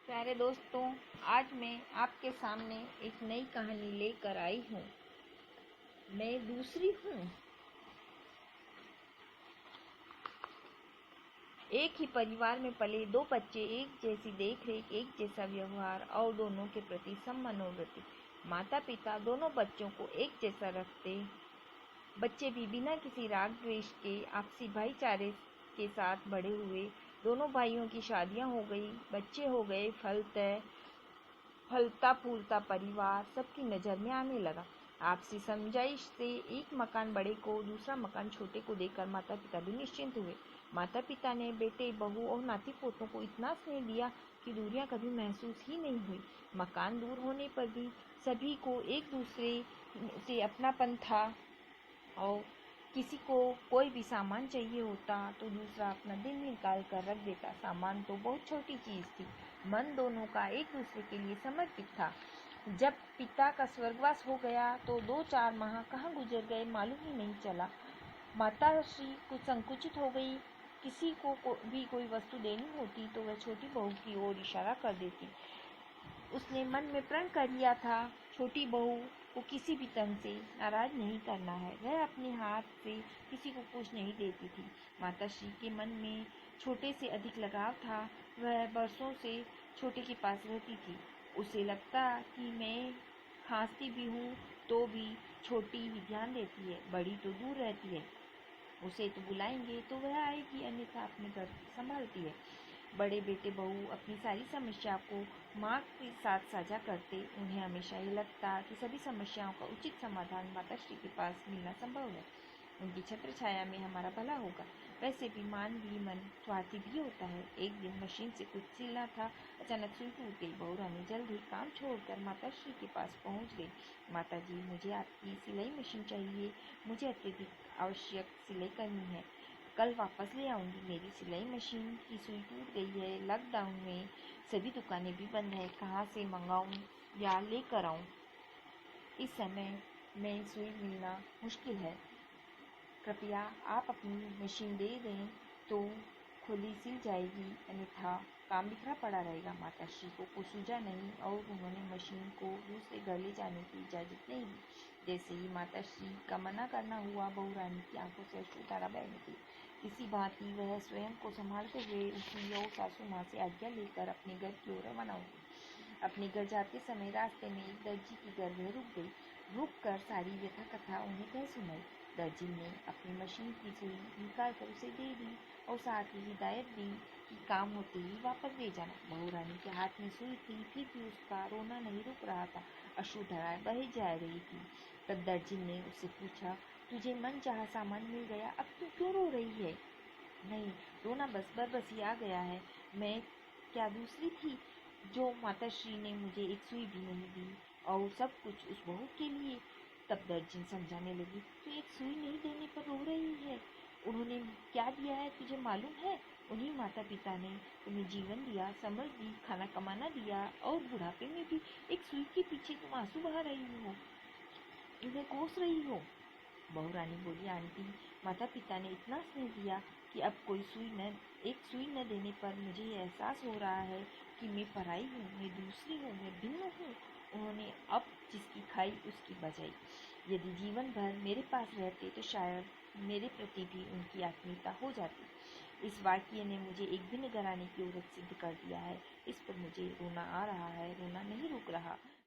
प्यारे दोस्तों, आज मैं आपके सामने एक नई कहानी लेकर आई हूँ। मैं दूसरी हूँ। एक ही परिवार में पले दो बच्चे, एक जैसी देखरेख, एक जैसा व्यवहार और दोनों के प्रति सम मनोवृत्ति। माता पिता दोनों बच्चों को एक जैसा रखते। बच्चे भी बिना किसी राग द्वेष के आपसी भाईचारे के साथ बड़े हुए। दोनों भाइयों की शादियां हो गई, बच्चे हो गए। फलता फूलता परिवार सबकी नज़र में आने लगा। आपसी समझाइश से एक मकान बड़े को, दूसरा मकान छोटे को देकर माता पिता भी निश्चिंत हुए। माता पिता ने बेटे, बहू और नाती पोतों को इतना स्नेह दिया कि दूरियां कभी महसूस ही नहीं हुई। मकान दूर होने पर भी सभी को एक दूसरे से अपनापन था और किसी को कोई भी सामान चाहिए होता तो दूसरा अपना दिन निकाल कर रख देता। सामान तो बहुत छोटी चीज़ थी, मन दोनों का एक दूसरे के लिए समर्पित था। जब पिता का स्वर्गवास हो गया तो 2-4 माह कहाँ गुजर गए मालूम ही नहीं चला। माताश्री कुछ संकुचित हो गई। किसी को भी कोई वस्तु देनी होती तो वह छोटी बहू की ओर इशारा कर देती। उसने मन में प्रण कर लिया था, छोटी बहू को किसी भी तरह से नाराज नहीं करना है। वह अपने हाथ से किसी को कुछ नहीं देती थी। माताश्री के मन में छोटे से अधिक लगाव था। वह बरसों से छोटे के पास रहती थी। उसे लगता कि मैं खांसती भी हूँ तो भी छोटी ही ध्यान देती है, बड़ी तो दूर रहती है। उसे तो बुलाएंगे तो वह आएगी, अन्यथा अपने घर संभालती है। बड़े बेटे बहू अपनी सारी समस्या को माँ के साथ साझा करते। उन्हें हमेशा ये लगता कि सभी समस्याओं का उचित समाधान माताश्री के पास मिलना संभव है। उनकी छत्र छाया में हमारा भला होगा। वैसे भी मानवीय मन स्वार्थी भी होता है। एक दिन मशीन से कुछ सिलना था, अचानक सुई टूट गई। बहू रानी जल्द ही काम छोड़कर माताश्री के पास पहुंच गई। माता जी, मुझे आपकी सिलाई मशीन चाहिए। मुझे अत्यधिक आवश्यक सिलाई करनी है। कल वापस ले आऊंगी। मेरी सिलाई मशीन की सुई टूट गई है। लॉकडाउन में सभी दुकानें भी बंद है। कहाँ से मंगाऊं या लेकर आऊं? इस समय में सुई मिलना मुश्किल है। कृपया आप अपनी मशीन दे दें तो खुली सिल जाएगी, अन्यथा काम बिखरा पड़ा रहेगा। माताश्री को कुछ सूझा नहीं और उन्होंने मशीन को दूसरे घर ले जाने की इजाज़त नहीं दी। जैसे ही माताश्री का मना करना हुआ, बहू रानी की आंखों से अश्रुधारा बह निकली। किसी भांति वह स्वयं को संभालते हुए उठी और सासू माँ से आज्ञा लेकर अपने घर की ओर रवाना हुई। अपने घर जाते समय रास्ते में एक दर्जी की घर वह रुक गई। रुक कर सारी व्यथा कथा उन्हें कह सुनाई। दर्जी ने अपनी मशीन की सुई निकाल कर उसे दे दी और साथ ही हिदायत दी कि काम होते ही वापस ले जाना। बहू रानी के हाथ में सुई थी, फिर भी उसका रोना नहीं रुक रहा था। अश्रुधाराएं बह जा रही थी। तब दर्जी ने उससे पूछा, तुझे मन चाहा सामान मिल गया, अब तू क्यों रो रही है? नहीं, रोना बस ही आ गया है। मैं क्या दूसरी थी जो माताश्री ने मुझे एक सुई भी नहीं दी और सब कुछ उस बहू के लिए? तब दर्जी समझाने लगी, तू एक सुई नहीं देने पर रो रही है। उन्होंने क्या दिया है तुझे मालूम है? उन्हीं माता पिता ने तुम्हें जीवन दिया, समझ दी, खाना कमाना दिया और बुढ़ापे में भी एक सुई के पीछे तुम आंसू बहा रही हो, उन्हें कोस रही हो। बहू रानी बोली, आंटी, माता पिता ने इतना स्नेह दिया कि अब एक सुई न देने पर मुझे ये एहसास हो रहा है कि मैं पराई हूँ, मैं दूसरी हूँ, मैं भिन्न हूँ। उन्होंने अब जिसकी खाई उसकी बजाई। यदि जीवन भर मेरे पास रहते तो शायद मेरे प्रति भी उनकी आत्मीयता हो जाती। इस वाक्य ने मुझे एक भिन्न घराने की औरत सिद्ध कर दिया है। इस पर मुझे रोना आ रहा है, रोना नहीं रुक रहा।